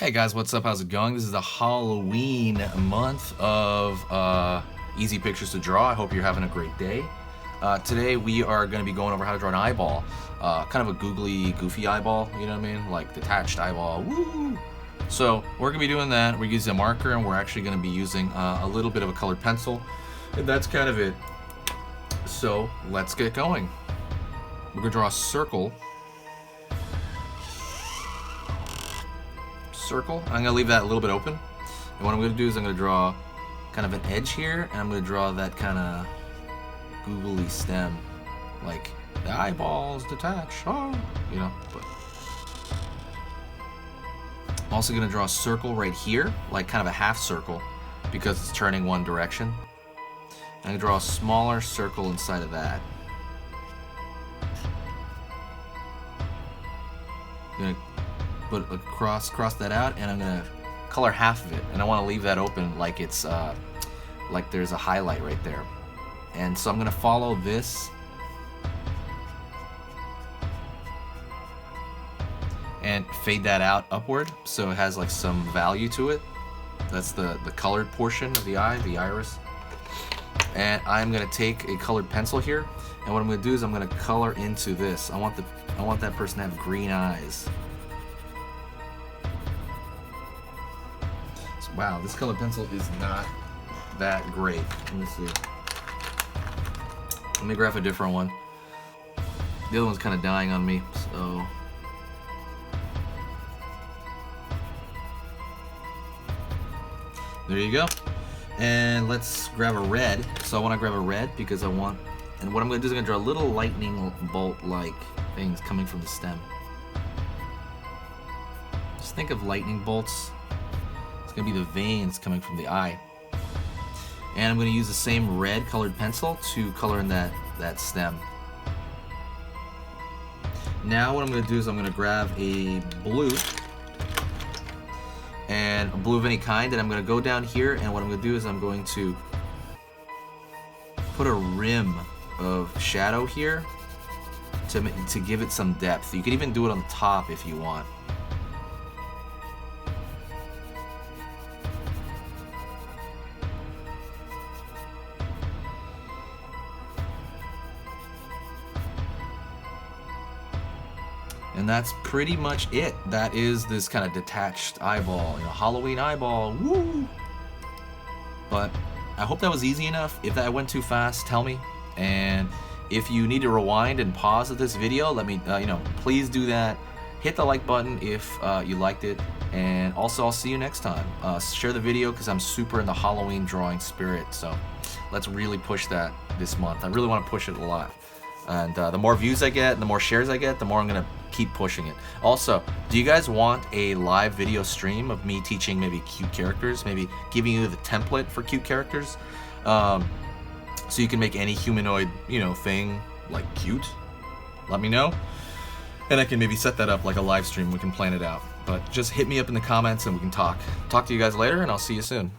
Hey guys, what's up? How's it going? This is the Halloween month of easy pictures to draw. I hope you're having a great day. Today we are going to be going over how to draw an eyeball. Kind of a googly, goofy eyeball, you know what I mean? Like detached eyeball. Woo! So we're going to be doing that. We're using a marker and we're actually going to be using a little bit of a colored pencil. And that's kind of it. So let's get going. We're going to draw a circle. Circle. I'm going to leave that a little bit open. And what I'm going to do is I'm going to draw kind of an edge here, and I'm going to draw that kind of googly stem, like the eyeballs detached, oh, you know. But I'm also going to draw a circle right here, like kind of a half circle, because it's turning one direction. I'm going to draw a smaller circle inside of that. I'm going to put cross that out, and I'm gonna color half of it, and I want to leave that open like it's like there's a highlight right there. And so I'm gonna follow this and fade that out upward so it has like some value to it. That's the colored portion of the eye, the iris. And I'm gonna take a colored pencil here, and what I'm gonna do is I'm gonna color into this. I want that person to have green eyes. Wow, this colored pencil is not that great. Let me see. Let me grab a different one. The other one's kind of dying on me, so. There you go. And let's grab a red. So I want to grab a red because I want, and what I'm going to do is I'm going to draw a little lightning bolt-like things coming from the stem. Just think of lightning bolts. It's going to be the veins coming from the eye. And I'm going to use the same red colored pencil to color in that stem. Now what I'm going to do is I'm going to grab a blue, and a blue of any kind, and I'm going to go down here, and what I'm going to do is I'm going to put a rim of shadow here to give it some depth. You could even do it on the top if you want. And that's pretty much it. That is this kind of detached eyeball, you know, Halloween eyeball, woo! But I hope that was easy enough. If that went too fast, tell me. And if you need to rewind and pause this video, let me, please do that. Hit the like button if you liked it. And also, I'll see you next time. Share the video because I'm super in the Halloween drawing spirit. So let's really push that this month. I really want to push it a lot. And the more views I get, and the more shares I get, the more I'm going to keep pushing it. Also, do you guys want a live video stream of me teaching maybe cute characters, maybe giving you the template for cute characters, so you can make any humanoid, thing like cute? Let me know, and I can maybe set that up like a live stream. We can plan it out. But just hit me up in the comments and we can talk to you guys later, and I'll see you soon.